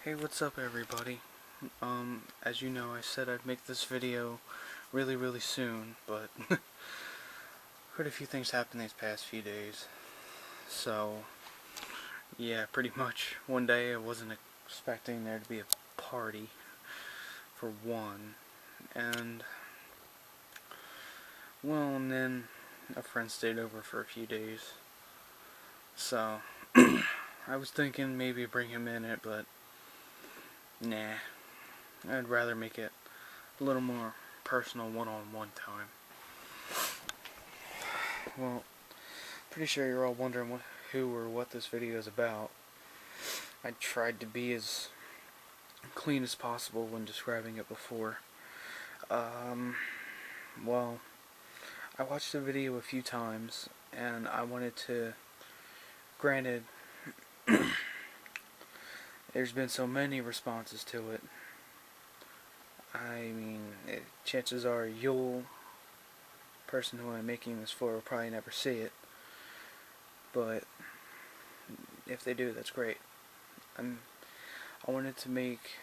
Hey, what's up everybody? As you know, I said I'd make this video really soon, but quite a few things happened these past few days. So, yeah, pretty much one day I wasn't expecting there to be a party, for one, and, well, and then a friend stayed over for a few days. So, I was thinking maybe bring him in it, but nah. I'd rather make it a little more personal one-on-one time. Well, pretty sure you're all wondering who or what this video is about. I tried to be as clean as possible when describing it before. Well, I watched the video a few times, and I wanted to, granted, there's been so many responses to it. I mean, chances are person who I'm making this for will probably never see it, but if they do, that's great. I wanted to make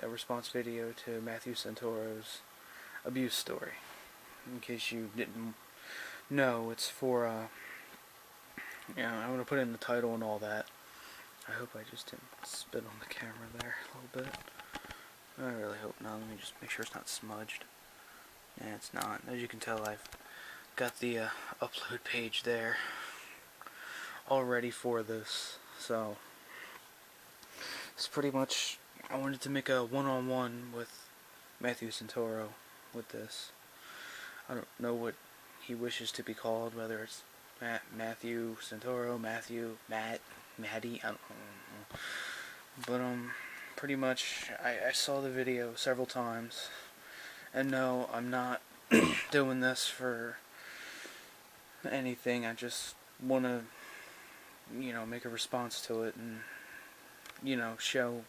a response video to MatthewSantoro's abuse story. In case you didn't know, it's for, I'm going to put in the title and all that. I hope I just didn't spit on the camera there a little bit. I really hope not. Let me just make sure it's not smudged. Yeah, it's not. As you can tell, I've got the upload page there all ready for this. So, it's pretty much, I wanted to make a one-on-one with MatthewSantoro with this. I don't know what he wishes to be called, whether it's Matthew Santoro, Matt, Matty, I don't know. But, pretty much, I saw the video several times, and no, I'm not doing this for anything. I just want to, make a response to it and, show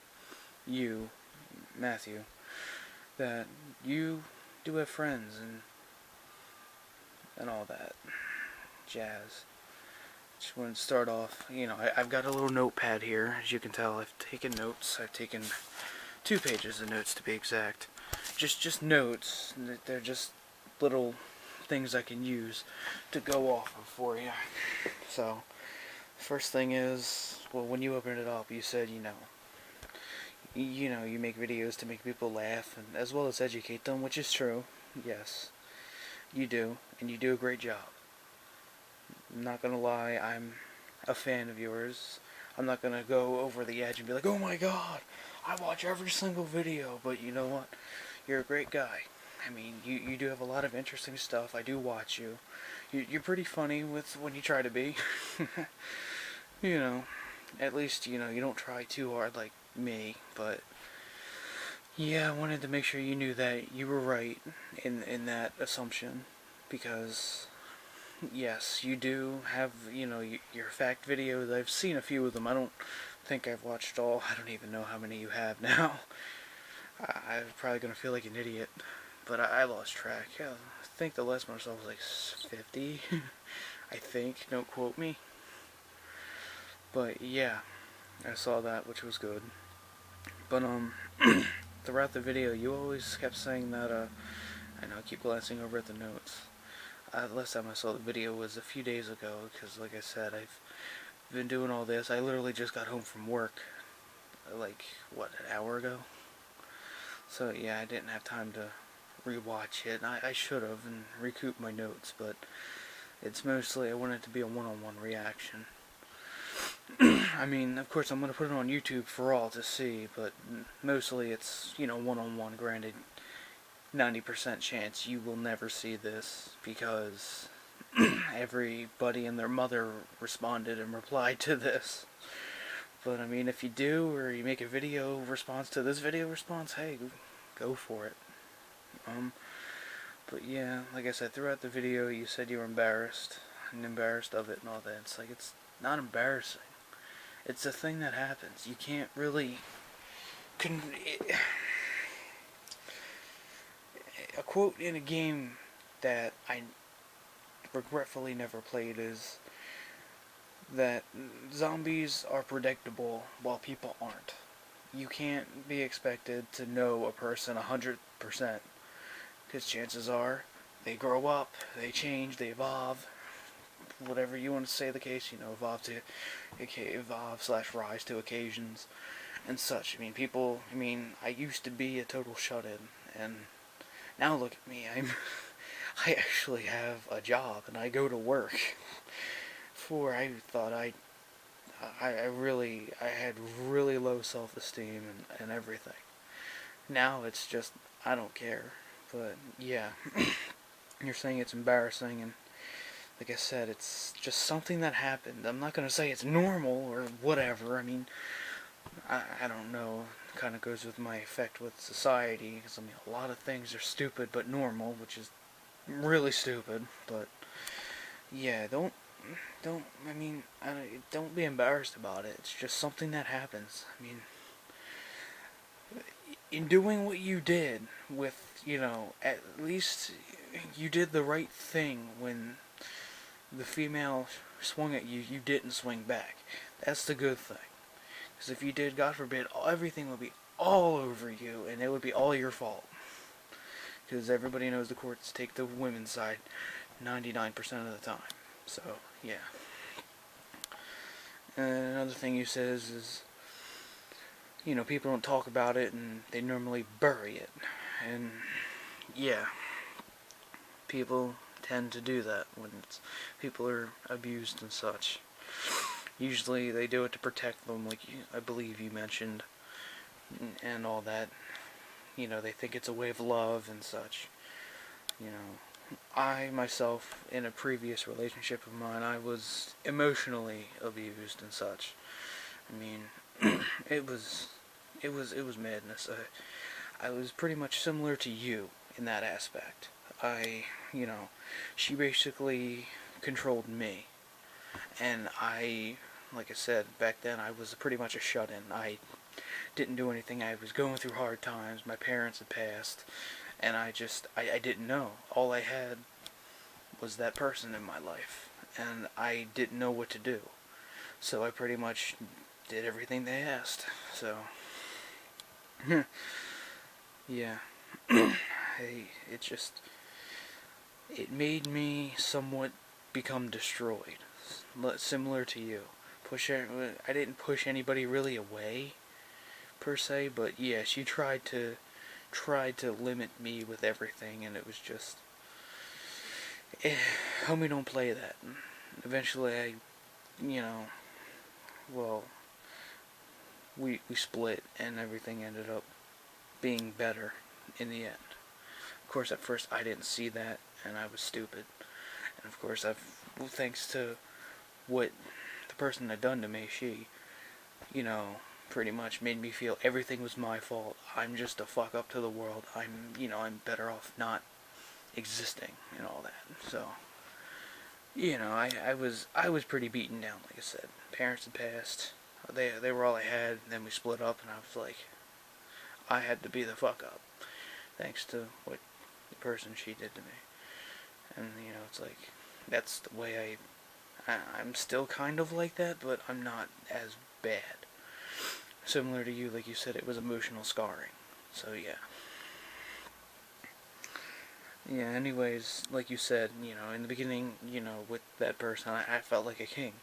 you, Matthew, that you do have friends and all that jazz. Just want to start off, I've got a little notepad here. As you can tell, I've taken notes. I've taken 2 pages of notes to be exact. Just notes. They're just little things I can use to go off of for you. So, first thing is, well, when you opened it up, you said, you make videos to make people laugh and as well as educate them, which is true. Yes, you do, and you do a great job. I'm not gonna lie, I'm a fan of yours. I'm not gonna go over the edge and be like, oh my god, I watch every single video, but you know what? You're a great guy. I mean, you do have a lot of interesting stuff. I do watch you. You're pretty funny when you try to be. At least, you don't try too hard like me, but yeah, I wanted to make sure you knew that you were right in that assumption, because yes, you do have, your fact videos. I've seen a few of them. I don't think I've watched all. I don't even know how many you have now. I'm probably going to feel like an idiot, but I lost track. Yeah, I think the last one I saw was like 50. I think. Don't quote me. But yeah, I saw that, which was good. But, throughout the video, you always kept saying that, I know I keep glancing over at the notes. The last time I saw the video was a few days ago, because like I said, I've been doing all this. I literally just got home from work, like, an hour ago? So yeah, I didn't have time to rewatch it. I should have and recoup my notes, but it's mostly, I want it to be a one-on-one reaction. I mean, of course I'm going to put it on YouTube for all to see, but mostly it's, one-on-one. Granted, 90% chance you will never see this, because everybody and their mother responded and replied to this. But I mean, if you do, or you make a video response to this video response, hey, go for it. But yeah, like I said, throughout the video you said you were embarrassed of it and all that. It's like, it's not embarrassing. It's a thing that happens. You can't really a quote in a game that I regretfully never played is that zombies are predictable while people aren't. you can't be expected to know a person 100%, because chances are they grow up, they change, they evolve, whatever you want to say the case, evolve slash rise to occasions and such. I used to be a total shut-in, and now look at me. I actually have a job, and I go to work. Before, I thought I had really low self-esteem and everything. Now it's just, I don't care. But, yeah, you're saying it's embarrassing, and like I said, it's just something that happened. I'm not going to say it's normal or whatever. I don't know. It kind of goes with my effect with society, because, a lot of things are stupid but normal, which is really stupid. But, yeah, don't be embarrassed about it. It's just something that happens. In doing what you did with, at least you did the right thing. When the female swung at you, you didn't swing back. That's the good thing. Because if you did, God forbid, everything would be all over you, and it would be all your fault. Because everybody knows the courts take the women's side 99% of the time. So, yeah. And another thing you said is, people don't talk about it, and they normally bury it. And, yeah, people tend to do that when people are abused and such. Usually they do it to protect them, like I believe you mentioned, and all that. They think it's a way of love and such. I myself, in a previous relationship of mine, I was emotionally abused and such. It was madness. I was pretty much similar to you in that aspect. She basically controlled me, and like I said, back then I was pretty much a shut-in. I didn't do anything. I was going through hard times. My parents had passed, and I didn't know. All I had was that person in my life, and I didn't know what to do. So I pretty much did everything they asked. So, yeah. It made me somewhat become destroyed, similar to you. I didn't push anybody really away, per se, but yeah, she tried to limit me with everything, and it was just, homie, don't play that. Eventually, well, we split, and everything ended up being better in the end. Of course, at first I didn't see that, and I was stupid. And of course, thanks to what the person had done to me, she, pretty much made me feel everything was my fault. I'm just a fuck up to the world. I'm better off not existing and all that. So, I was pretty beaten down, like I said. Parents had passed. They were all I had, and then we split up, and I was like, I had to be the fuck up, thanks to what the person she did to me. And, it's like, that's the way I'm still kind of like that, but I'm not as bad. Similar to you, like you said, it was emotional scarring. So, yeah. Yeah, anyways, like you said, in the beginning, with that person, I felt like a king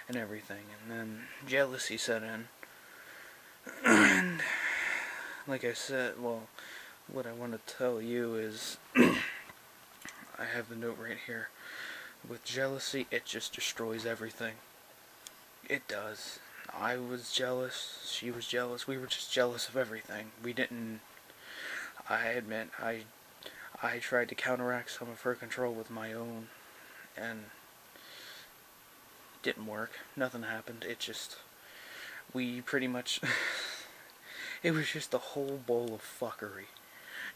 and everything. And then jealousy set in. And, like I said, well, what I want to tell you is, I have the note right here. With jealousy, it just destroys everything. It does. I was jealous, she was jealous, we were just jealous of everything. I admit, I tried to counteract some of her control with my own, and didn't work. Nothing happened. We pretty much, it was just a whole bowl of fuckery,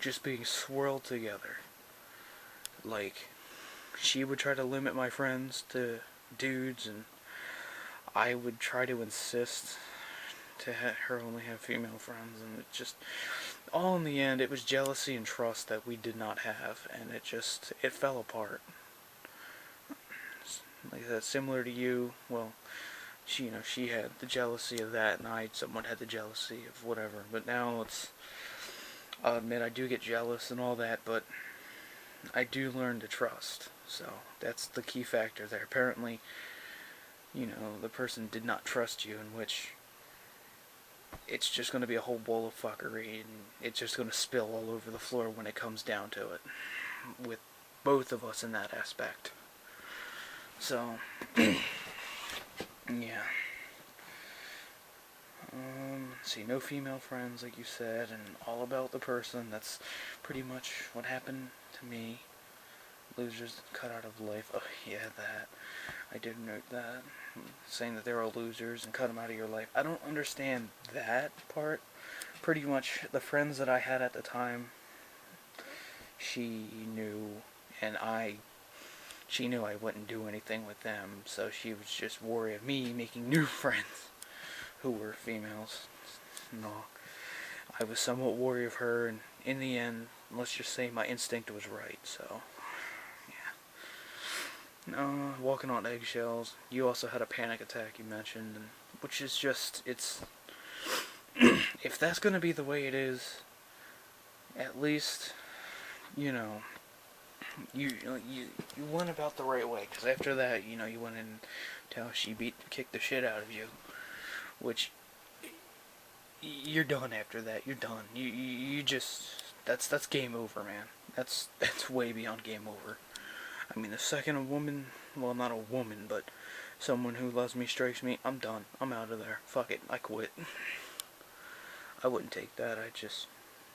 just being swirled together. Like, she would try to limit my friends to dudes, and I would try to insist to her only have female friends, and it just, all in the end, it was jealousy and trust that we did not have, and it fell apart. Like that, similar to you, well, she had the jealousy of that, and I somewhat had the jealousy of whatever. But now I'll admit I do get jealous and all that, but I do learn to trust. So that's the key factor there. Apparently, the person did not trust you, in which it's just going to be a whole bowl of fuckery, and it's just going to spill all over the floor when it comes down to it, with both of us in that aspect. So, yeah. Let's see, no female friends, like you said, and all about the person. That's pretty much what happened to me. Losers cut out of life. Oh, yeah, that. I did note that. Saying that they're all losers and cut them out of your life. I don't understand that part. Pretty much the friends that I had at the time, she knew, and she knew I wouldn't do anything with them, so she was just worried of me making new friends who were females. No, I was somewhat worried of her, and in the end, let's just say my instinct was right, so, yeah. Walking on eggshells. You also had a panic attack, you mentioned, and which is just, it's, if that's gonna be the way it is, at least, you went about the right way, because after that, you went in until she kicked the shit out of you, which, you're done after that. You're done. You just, that's game over, man. That's way beyond game over. I mean, the second a woman, well, not a woman, but someone who loves me strikes me, I'm done. I'm out of there. Fuck it. I quit. I wouldn't take that. I just,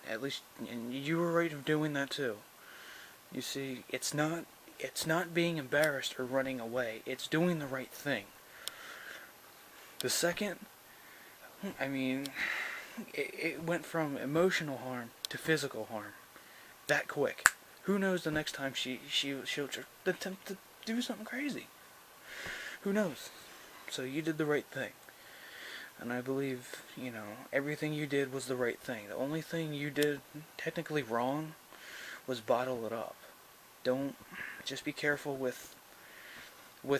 at least, and you were right of doing that too. You see, it's not being embarrassed or running away. It's doing the right thing. The second, I mean, it went from emotional harm to physical harm that quick. Who knows the next time she'll attempt to do something crazy. Who knows? So you did the right thing. And I believe, everything you did was the right thing. The only thing you did technically wrong was bottle it up. Don't, just be careful with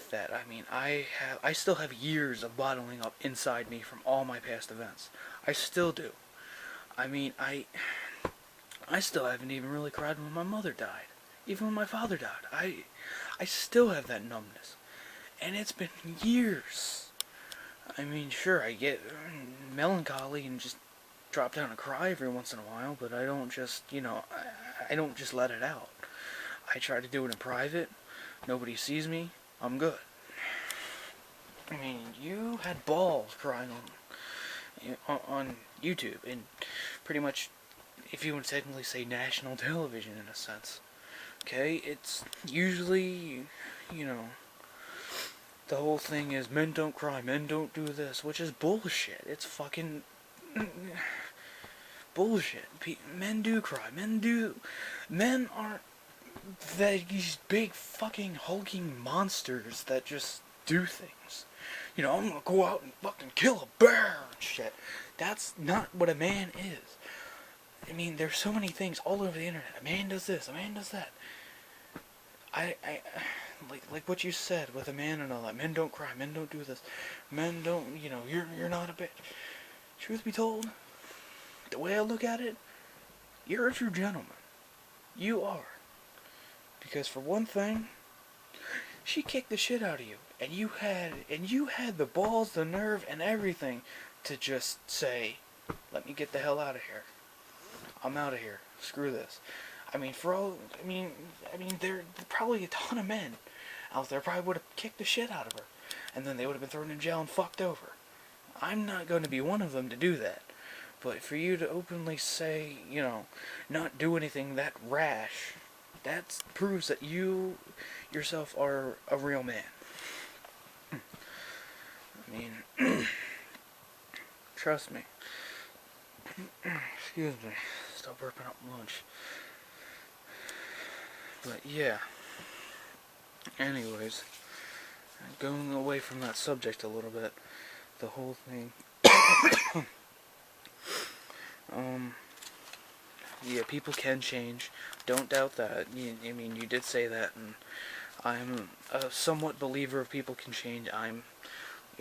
that. I mean, I still have years of bottling up inside me from all my past events. I still do. I mean, I still haven't even really cried when my mother died. Even when my father died. I still have that numbness. And it's been years. I mean, sure, I get melancholy and just drop down and cry every once in a while, but I don't just, I don't just let it out. I try to do it in private. Nobody sees me. I'm good. I mean, you had balls crying on YouTube, and pretty much, if you want to technically say national television in a sense. Okay, it's usually, the whole thing is men don't cry, men don't do this, which is bullshit. It's fucking bullshit. Men do cry. Men aren't these big fucking hulking monsters that just do things. I'm gonna go out and fucking kill a bear and shit. That's not what a man is. I mean, there's so many things all over the internet. A man does this, a man does that. I like what you said with a man and all that. Men don't cry, men don't do this. Men don't, you're not a bitch. Truth be told, the way I look at it, you're a true gentleman. You are. Because for one thing, she kicked the shit out of you, and you had the balls, the nerve, and everything to just say, "Let me get the hell out of here. I'm out of here. Screw this." I mean, there are probably a ton of men out there probably would have kicked the shit out of her, and then they would have been thrown in jail and fucked over. I'm not going to be one of them to do that. But for you to openly say, not do anything that rash, that proves that you yourself are a real man. I mean, trust me. Excuse me. Still burping up lunch. But yeah. Anyways, going away from that subject a little bit, the whole thing. Yeah, people can change. Don't doubt that. I mean, you did say that, and I'm a somewhat believer of people can change. I'm,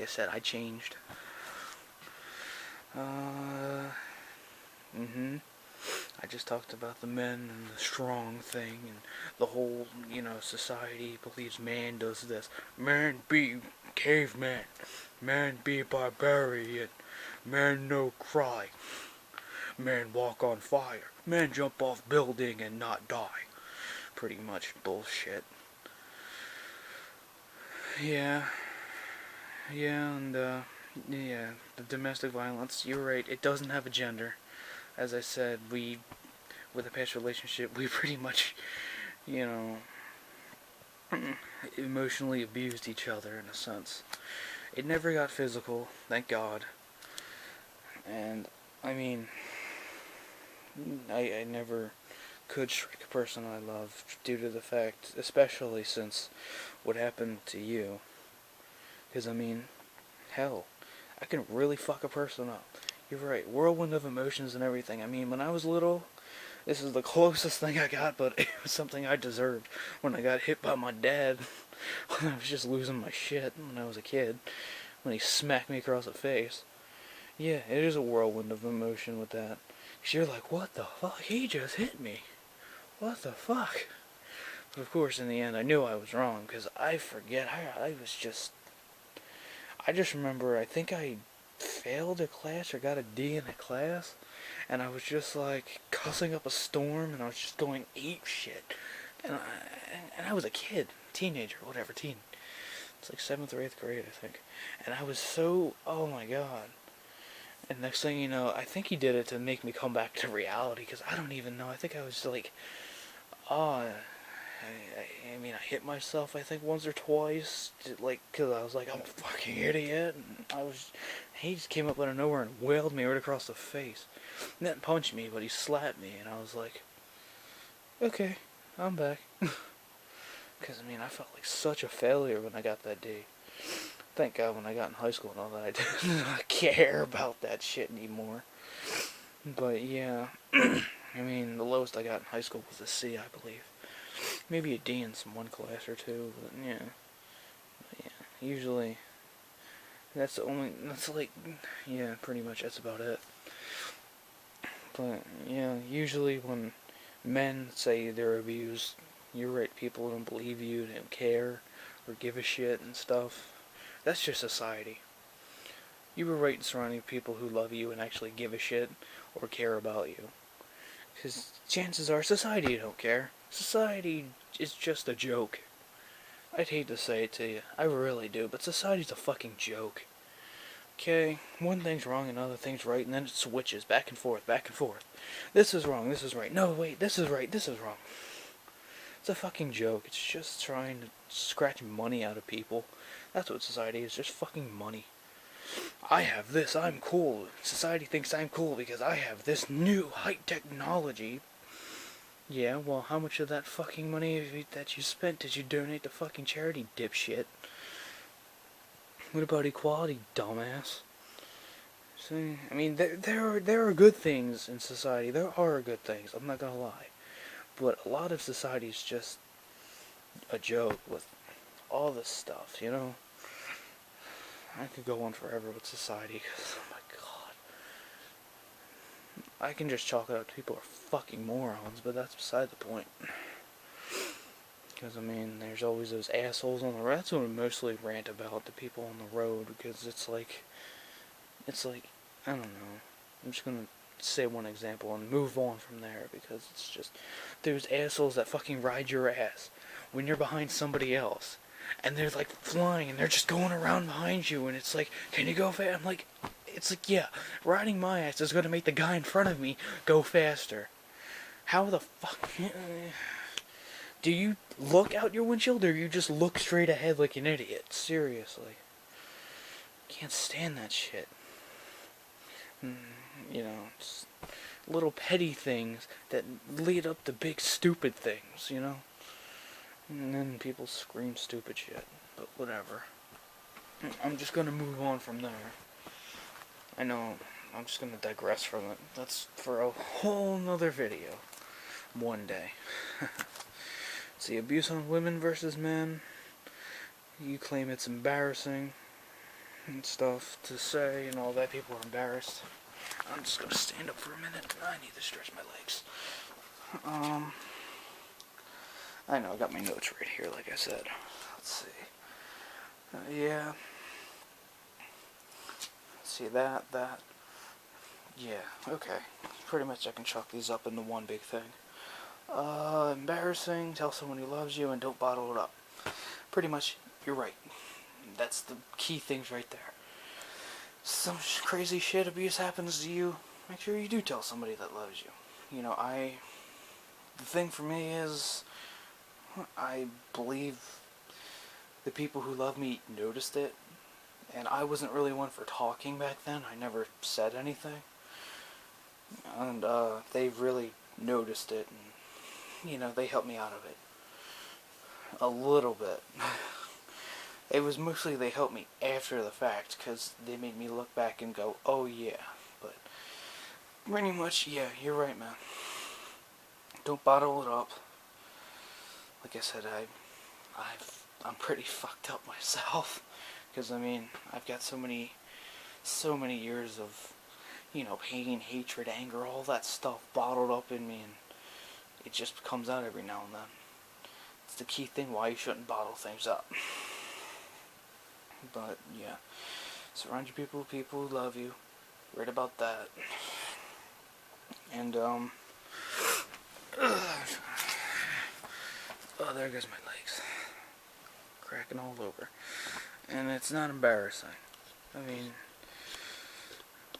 I said, I changed. I just talked about the men and the strong thing and the whole, society believes man does this. Man be caveman. Man be barbarian. Man no cry. Man walk on fire. Man jump off building and not die. Pretty much bullshit. Yeah. Yeah, and, yeah, the domestic violence, you're right, it doesn't have a gender. As I said, with a past relationship, we pretty much, emotionally abused each other in a sense. It never got physical, thank God. And, I mean, I never could strike a person I love due to the fact, especially since what happened to you. Because, I mean, hell, I can really fuck a person up. You're right, whirlwind of emotions and everything. I mean, when I was little, this is the closest thing I got, but it was something I deserved when I got hit by my dad when I was just losing my shit when I was a kid, when he smacked me across the face. Yeah, it is a whirlwind of emotion with that. 'Cause you're like, what the fuck? He just hit me. What the fuck? But of course, in the end, I knew I was wrong, because I forget, I just remember, I think I failed a class or got a D in a class, and I was just like cussing up a storm, and I was just going ape shit, and I was a kid, teenager, whatever, teen. It's like 7th or 8th grade, I think, and I was so, oh my god. And next thing you know, I think he did it to make me come back to reality, because I don't even know. I think I was like, oh, I mean, I hit myself, I think, once or twice, like, because I was like, I'm a fucking idiot, and he just came up out of nowhere and wailed me right across the face. He didn't punch me, but he slapped me, and I was like, okay, I'm back. Because, I mean, I felt like such a failure when I got that D. Thank God when I got in high school and all that, I didn't care about that shit anymore. But, yeah, I mean, the lowest I got in high school was a C, I believe. Maybe a D in some one class or two, but yeah. Usually, pretty much that's about it. But, yeah, usually when men say they're abused, you're right, people don't believe you, they don't care, or give a shit and stuff. That's just society. You were right in surrounding people who love you and actually give a shit, or care about you. Because chances are society don't care. Society is just a joke. I'd hate to say it to you, I really do, but society's a fucking joke. Okay, one thing's wrong, another thing's right, and then it switches back and forth, back and forth. This is wrong, this is right. No, wait, this is right, this is wrong. It's a fucking joke. It's just trying to scratch money out of people. That's what society is, just fucking money. I have this, I'm cool. Society thinks I'm cool because I have this new high technology. Yeah, well, how much of that fucking money that you spent did you donate to fucking charity, dipshit? What about equality, dumbass? See, I mean, there are good things in society. There are good things, I'm not gonna lie. But a lot of society is just a joke with all this stuff, you know? I could go on forever with society, because, oh my god. I can just chalk it up to people are fucking morons, but that's beside the point. Because, I mean, there's always those assholes on the road. That's what I mostly rant about, the people on the road, because it's like, I don't know. I'm just gonna say one example and move on from there, because it's just, there's assholes that fucking ride your ass when you're behind somebody else. And they're like flying and they're just going around behind you, and it's like, can you go fast? I'm like, it's like, yeah, riding my ass is gonna make the guy in front of me go faster. How the fuck? Do you look out your windshield, or you just look straight ahead like an idiot? Seriously. Can't stand that shit. You know, just little petty things that lead up to big stupid things, you know? And then people scream stupid shit, but whatever. I'm just gonna move on from there. I know, I'm just gonna digress from it. That's for a whole nother video. One day. See, abuse on women versus men. You claim it's embarrassing. and stuff to say and all that. People are embarrassed. I'm just gonna stand up for a minute. I need to stretch my legs. I know, I got my notes right here, like I said. Let's see. Yeah. See that. Yeah, okay. Pretty much I can chalk these up into one big thing. Embarrassing, tell someone who loves you, and don't bottle it up. Pretty much, you're right. That's the key things right there. Some crazy shit abuse happens to you, make sure you do tell somebody that loves you. You know, the thing for me is, I believe the people who love me noticed it, and I wasn't really one for talking back then. I never said anything. And they really noticed it, and, you know, they helped me out of it. A little bit. It was mostly they helped me after the fact, because they made me look back and go, oh yeah. But pretty much, yeah, you're right, man. Don't bottle it up. Like I said, I'm pretty fucked up myself, because I mean, I've got so many years of, you know, pain, hatred, anger, all that stuff bottled up in me, and it just comes out every now and then. It's the key thing why you shouldn't bottle things up. But yeah, surround your people with people who love you. Read about that. And oh, there goes my legs, cracking all over. And it's not embarrassing. I mean,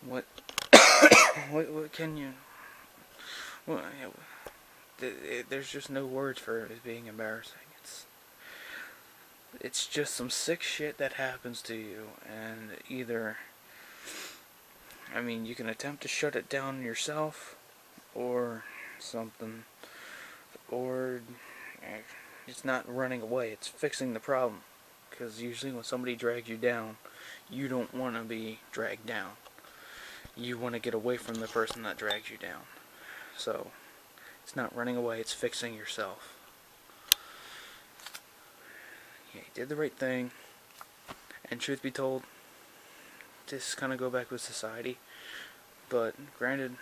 what what can you? Well, there's just no words for it being embarrassing. It's just some sick shit that happens to you, and either, I mean, you can attempt to shut it down yourself, or something, or it's not running away, it's fixing the problem, because usually when somebody drags you down, you don't want to be dragged down. You want to get away from the person that drags you down. So, it's not running away, it's fixing yourself. Yeah, he did the right thing, and truth be told, this kind of go back with society, but granted,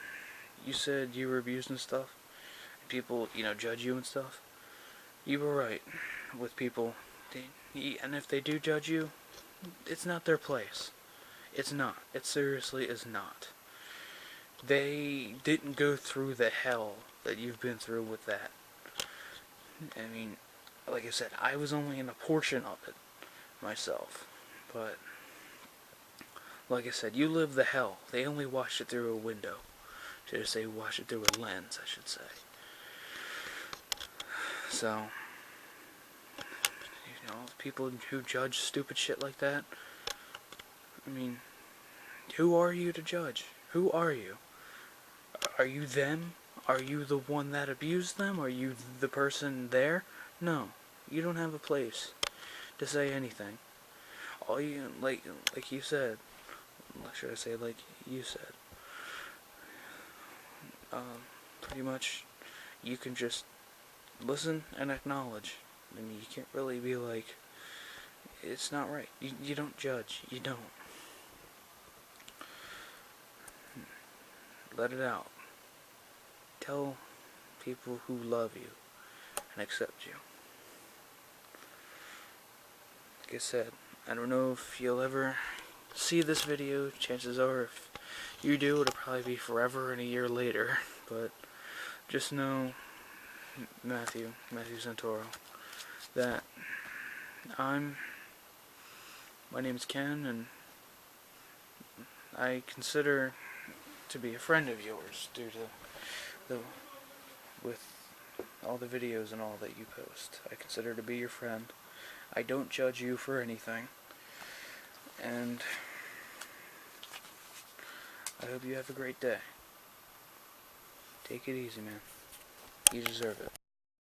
you said you were abused and stuff, and people, you know, judge you and stuff. You were right with people, and if they do judge you, it's not their place. It's not. It seriously is not. They didn't go through the hell that you've been through with that. I mean, like I said, I was only in a portion of it myself, but like I said, you lived the hell. They only watched it through a window. Should I say watch it through a lens, I should say. So, you know, people who judge stupid shit like that, I mean, who are you to judge? Who are you? Are you them? Are you the one that abused them? Are you the person there? No. You don't have a place to say anything. All you, like you said, should I say like you said, pretty much, you can just listen and acknowledge. I mean, you can't really be like, it's not right. You don't judge. You don't. Let it out. Tell people who love you and accept you. Like I said, I don't know if you'll ever see this video. Chances are, if you do, it'll probably be forever and a year later. But just know, MatthewSantoro, that my name is Ken, and I consider to be a friend of yours due to with all the videos and all that you post. I consider to be your friend. I don't judge you for anything, and I hope you have a great day. Take it easy, man. You deserve it.